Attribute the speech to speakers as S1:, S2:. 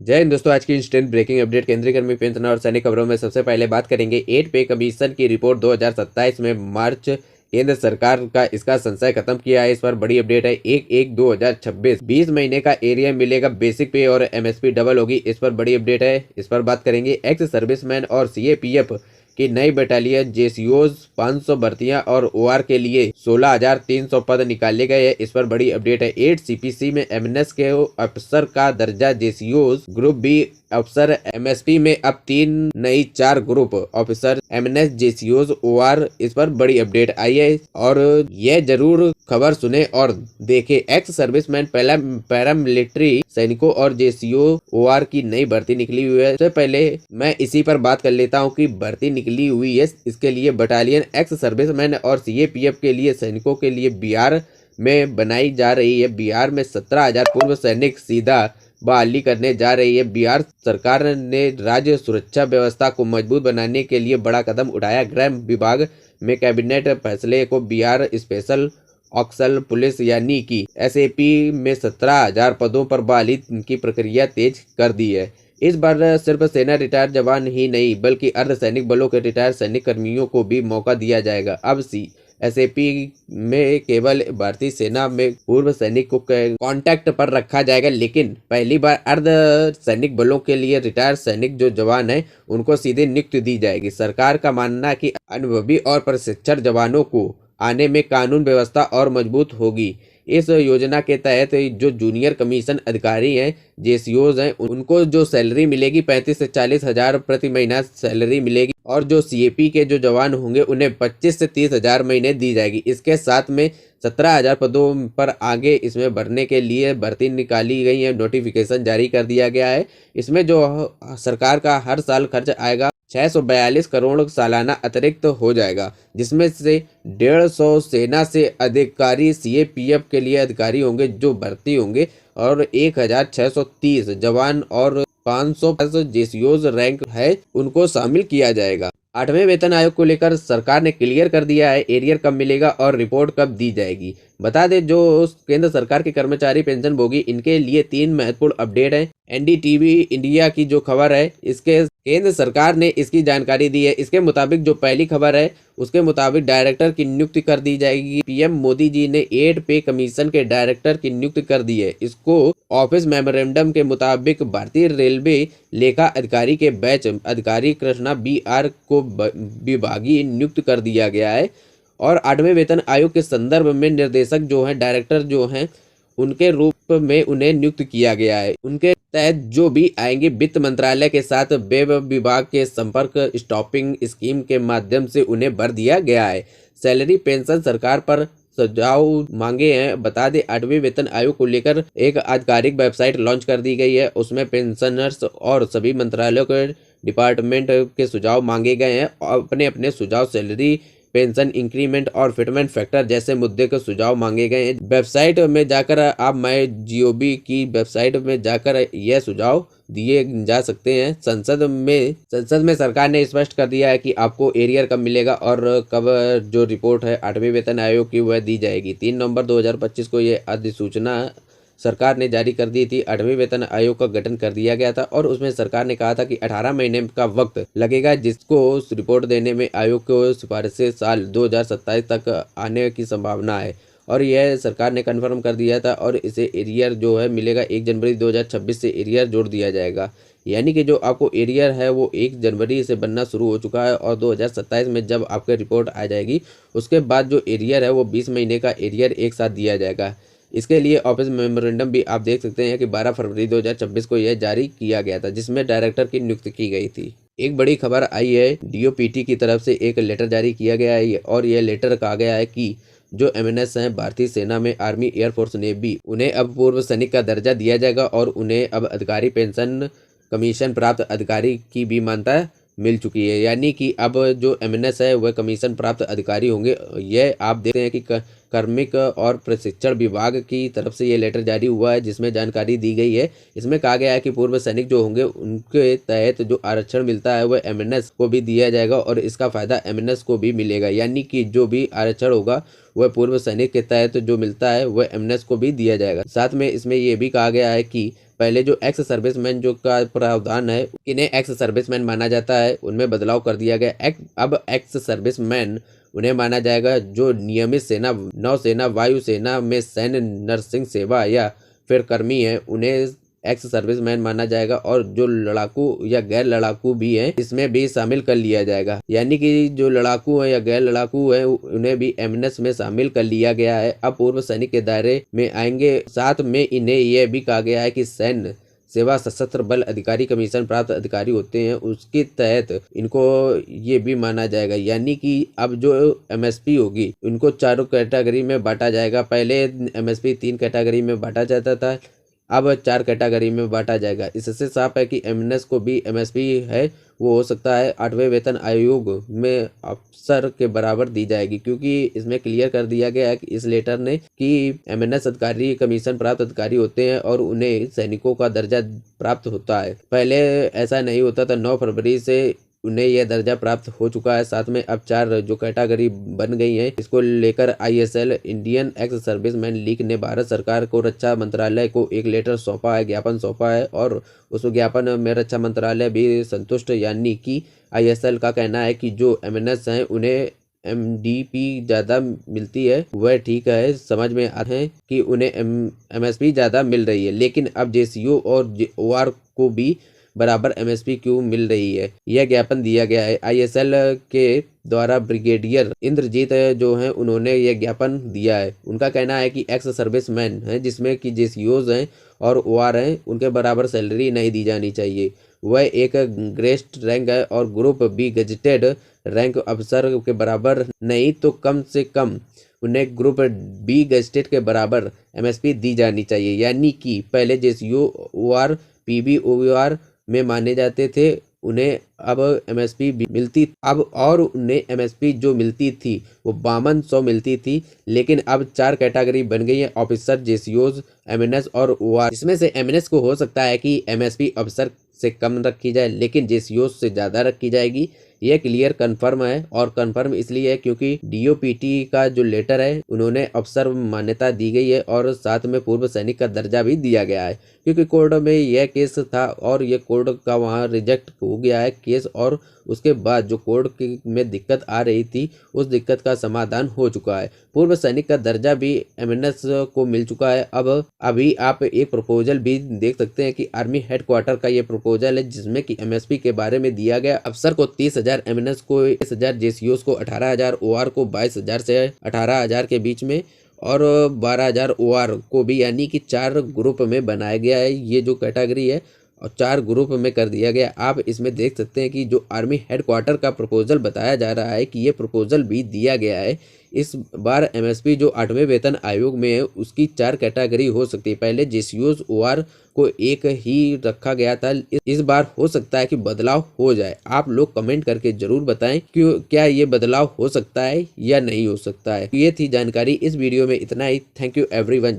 S1: जय हिंद दोस्तों, आज की इंस्टेंट ब्रेकिंग अपडेट केंद्रीय कर्मी पेंशन और सैनिक खबरों में सबसे पहले बात करेंगे 8 पे कमीशन की रिपोर्ट 2027 में मार्च केंद्र सरकार का इसका संशय खत्म किया है। इस पर बड़ी अपडेट है। 1/1/2026 20 महीने का एरिया मिलेगा, बेसिक पे और एमएसपी डबल होगी। इस पर बड़ी अपडेट है। इस पर बात करेंगे एक्स सर्विसमैन और सीएपीएफ की नई बटालियन जेसीओज 500 भर्तियां और ओआर के लिए 16,300 पद निकाले गए हैं। इस पर बड़ी अपडेट है। 8 सीपीसी में एमएनएस के अफसर का दर्जा, जेसीओज ग्रुप बी अफसर एमएसपी में अब 3 नई 4 ग्रुप ऑफिसर एमएनएस जेसीओज ओआर। इस पर बड़ी अपडेट आई है और यह जरूर खबर सुने और देखे। एक्स सर्विसमैन पैरामिलिट्री सैनिकों और जेसीओ ओआर की नई भर्ती निकली हुई है। सबसे पहले मैं इसी पर बात कर लेता हूं कि भर्ती निकली हुई है। इसके लिए बटालियन एक्स सर्विसमैन और सीएपीएफ के लिए सैनिकों के लिए बिहार में बनाई जा रही है। बिहार में 17,000 पूर्व सैनिक सीधा बहाली करने जा रही है। बिहार सरकार ने राज्य सुरक्षा व्यवस्था को मजबूत बनाने के लिए बड़ा कदम उठाया। गृह विभाग में कैबिनेट फैसले को बिहार स्पेशल ऑक्सल पुलिस यानी कि एसएपी में 17,000 पदों पर बहाली की प्रक्रिया तेज कर दी है। इस बार सिर्फ सेना रिटायर्ड जवान ही नहीं बल्कि अर्धसैनिक बलों के रिटायर्ड सैनिक कर्मियों को भी मौका दिया जाएगा। अब एसएपी में केवल भारतीय सेना में पूर्व सैनिक को कांटेक्ट पर रखा जाएगा, लेकिन पहली बार अर्ध सैनिक बलों के लिए रिटायर्ड सैनिक जो जवान है उनको सीधे नियुक्ति दी जाएगी। सरकार का मानना है कि अनुभवी और प्रशिक्षित जवानों को आने में कानून व्यवस्था और मजबूत होगी। इस योजना के तहत जो जूनियर कमीशन अधिकारी हैं, जेसीओज हैं, उनको जो सैलरी मिलेगी 35 से 40 हजार प्रति महीना सैलरी मिलेगी और जो सीएपी के जो जवान होंगे उन्हें 25 से 30 हजार महीने दी जाएगी। इसके साथ में 17,000 पदों पर आगे इसमें भरने के लिए भर्ती निकाली गई है। नोटिफिकेशन जारी कर दिया गया है। इसमें जो सरकार का हर साल खर्च आएगा 642 करोड़ सालाना अतिरिक्त हो जाएगा, जिसमें से 150 सेना से अधिकारी सीएपीएफ के लिए अधिकारी होंगे जो भर्ती होंगे और 1,630 जवान और 500 जेसीओज रैंक है उनको शामिल किया जाएगा। 8वें वेतन आयोग को लेकर सरकार ने क्लियर कर दिया है एरियर कब मिलेगा और रिपोर्ट कब दी जाएगी। बता दें जो केंद्र सरकार के कर्मचारी पेंशन भोगी इनके लिए 3 महत्वपूर्ण अपडेट हैं। एनडीटीवी इंडिया की जो खबर है इसके केंद्र सरकार ने इसकी जानकारी दी है। इसके मुताबिक जो पहली खबर है उसके मुताबिक डायरेक्टर की नियुक्ति कर दी जाएगी। पीएम मोदी जी ने 8 पे कमीशन के डायरेक्टर की नियुक्ति कर दी है। इसको ऑफिस मेमोरेंडम के मुताबिक भारतीय रेलवे लेखा अधिकारी के बैच अधिकारी कृष्णा बीआर को विभागीय नियुक्त कर दिया गया है और 8वें वेतन आयोग के संदर्भ में निर्देशक जो हैं, डायरेक्टर जो हैं, उनके रूप में उन्हें नियुक्त किया गया है। उनके तहत जो भी आएंगे वित्त मंत्रालय के साथ वेब विभाग के संपर्क स्टॉपिंग स्कीम के माध्यम से उन्हें भर दिया गया है। सैलरी पेंशन सरकार पर सुझाव मांगे हैं। बता दें 8वें वेतन आयोग को लेकर एक आधिकारिक वेबसाइट लॉन्च कर दी गई है। उसमें पेंशनर्स और सभी मंत्रालयों के डिपार्टमेंट के सुझाव मांगे गए हैं। अपने अपने सुझाव सैलरी पेंशन इंक्रीमेंट और फिटमेंट फैक्टर जैसे मुद्दे के सुझाव मांगे गए हैं। वेबसाइट में जाकर आप माई जीओबी की वेबसाइट में जाकर यह सुझाव दिए जा सकते हैं। संसद में सरकार ने स्पष्ट कर दिया है कि आपको एरियर कब मिलेगा और कब जो रिपोर्ट है 8वें वेतन आयोग की वह दी जाएगी। 3 नवंबर 2025 को यह अधिसूचना सरकार ने जारी कर दी थी। 8वें वेतन आयोग का गठन कर दिया गया था और उसमें सरकार ने कहा था कि 18 महीने का वक्त लगेगा जिसको रिपोर्ट देने में। आयोग को सिफारिशें साल 2027 तक आने की संभावना है और यह सरकार ने कन्फर्म कर दिया था और इसे एरियर जो है मिलेगा 1 जनवरी 2026 से एरियर जोड़ दिया जाएगा। यानी कि जो आपको एरियर है वो 1 जनवरी से बनना शुरू हो चुका है और 2027 में जब आपकी रिपोर्ट आ जाएगी उसके बाद जो एरियर है वो 20 महीने का एरियर एक साथ दिया जाएगा। इसके लिए ऑफिस मेमोरेंडम भी आप देख सकते हैं कि 12 फरवरी 2026 को यह जारी किया गया था, जिसमें डायरेक्टर की नियुक्ति की गई थी। एक बड़ी खबर आई है, डीओपीटी की तरफ से एक लेटर जारी किया गया है और यह लेटर कहा गया है कि जो एमएनएस हैं भारतीय सेना में, आर्मी, एयरफोर्स, नेवी, उन्हें अब पूर्व सैनिक का दर्जा दिया जाएगा और उन्हें अब अधिकारी पेंशन कमीशन प्राप्त अधिकारी की भी मान्यता मिल चुकी है। यानी कि अब जो एमएनएस है वह कमीशन प्राप्त अधिकारी होंगे। यह आप देखते हैं कि कार्मिक और प्रशिक्षण विभाग की तरफ से ये लेटर जारी हुआ है, जिसमें जानकारी दी गई है। इसमें कहा गया है कि पूर्व सैनिक जो होंगे उनके तहत जो आरक्षण मिलता है वह एमएनएस को भी दिया जाएगा और इसका फायदा एमएनएस को भी मिलेगा। यानी कि जो भी आरक्षण होगा वह पूर्व सैनिक के तहत जो मिलता है वह एमएनएस को भी दिया जाएगा। साथ में इसमें यह भी कहा गया है कि पहले जो एक्स सर्विसमैन जो का प्रावधान है, इन्हें एक्स सर्विसमैन माना जाता है, उनमें बदलाव कर दिया गया। अब एक्स सर्विसमैन उन्हें माना जाएगा जो नियमित सेना, नौसेना, वायुसेना में सैन्य नर्सिंग सेवा या फिर कर्मी है, उन्हें एक्स सर्विसमैन माना जाएगा। और जो लड़ाकू या गैर लड़ाकू भी हैं, इसमें भी शामिल कर लिया जाएगा। यानी कि जो लड़ाकू है या गैर लड़ाकू है उन्हें भी एमएनएस में शामिल कर लिया गया है। अब पूर्व सैनिक के दायरे में आएंगे। साथ में इन्हें यह भी कहा गया है कि सैन्य सेवा सशस्त्र बल अधिकारी कमीशन प्राप्त अधिकारी होते हैं, उसके तहत इनको ये भी माना जाएगा। यानी कि अब जो एमएसपी होगी उनको चारों कैटेगरी में बांटा जाएगा। पहले एमएसपी 3 कैटेगरी में बांटा जाता था, अब 4 कैटेगरी में बांटा जाएगा। इससे साफ है कि एमएनएस को भी एमएसपी है वो हो सकता है 8वें वेतन आयोग में अफसर के बराबर दी जाएगी, क्योंकि इसमें क्लियर कर दिया गया है कि इस लेटर ने कि एमएनएस अधिकारी कमीशन प्राप्त अधिकारी होते हैं और उन्हें सैनिकों का दर्जा प्राप्त होता है। पहले ऐसा नहीं होता था। 9 फरवरी से उन्हें यह दर्जा प्राप्त हो चुका है। साथ में अब 4 जो कैटेगरी बन गई हैं, इसको लेकर ISL Indian ex serviceman league ने भारत सरकार को रक्षा मंत्रालय को एक लेटर सौंपा है, ज्ञापन सौंपा है और उस ज्ञापन में रक्षा मंत्रालय भी संतुष्ट। यानी कि आईएसएल का कहना है कि जो एमएनएस हैं उन्हें एमडीपी ज़्यादा मिलती है, वह ठीक है, समझ में आता है कि उन्हें एमएसपी ज़्यादा मिल रही है। लेकिन अब जेसीओ और ओआर को भी बराबर एमएसपी क्यों मिल रही है, यह ज्ञापन दिया गया है। आईएसएल के द्वारा ब्रिगेडियर इंद्रजीत जो हैं उन्होंने यह ज्ञापन दिया है। उनका कहना है कि एक्स सर्विसमैन हैं जिसमें कि जेसीओज हैं और ओआर हैं, उनके बराबर सैलरी नहीं दी जानी चाहिए। वह एक ग्रेस्ट रैंक है और ग्रुप बी गजेटेड रैंक अफसर के बराबर नहीं तो कम से कम उन्हें ग्रुप बी गजेटेड के बराबर एमएसपी दी जानी चाहिए। यानी कि पहले जेसीओ ओआर पीबी ओआर में माने जाते थे, उन्हें अब एमएसपी मिलती अब और उन्हें एमएसपी जो मिलती थी वो 5200 मिलती थी। लेकिन अब 4 कैटेगरी बन गई है, ऑफिसर, जेसीओज, एमएनएस और ओआर। इसमें से एमएनएस को हो सकता है कि एमएसपी अफसर से कम रखी जाए, लेकिन जेसीओज से ज़्यादा रखी जाएगी। यह क्लियर कंफर्म है और कंफर्म इसलिए है क्योंकि डीओपीटी का जो लेटर है उन्होंने अफसर मान्यता दी गई है और साथ में पूर्व सैनिक का दर्जा भी दिया गया है, क्योंकि कोर्ट में यह केस था और यह कोर्ट का वहां रिजेक्ट हो गया है केस। और उसके बाद जो कोर्ट में दिक्कत आ रही थी उस दिक्कत का समाधान हो चुका है। पूर्व सैनिक का दर्जा भी एमएनएस को मिल चुका है। अब अभी आप एक प्रपोजल भी देख सकते हैं कि आर्मी हेडक्वार्टर का ये प्रपोजल है, जिसमें कि एमएसपी के बारे में दिया गया। अफसर को 30,000, एमएनएस को 20,000, जेसीओस को 18,000, ओआर को 22,000 से 18,000 के बीच में और 12,000 ओआर को भी, यानी कि 4 ग्रुप में बनाया गया है। ये जो कैटेगरी है और 4 ग्रुप में कर दिया गया। आप इसमें देख सकते हैं कि जो आर्मी हेडक्वार्टर का प्रपोजल बताया जा रहा है कि ये प्रपोजल भी दिया गया है। इस बार एमएसपी जो 8वें वेतन आयोग में है उसकी 4 कैटेगरी हो सकती है। पहले जेसीओज ओआर को एक ही रखा गया था, इस बार हो सकता है कि बदलाव हो जाए। आप लोग कमेंट करके जरूर बताएं कि क्या ये बदलाव हो सकता है या नहीं हो सकता है। ये थी जानकारी इस वीडियो में, इतना ही। Thank you everyone.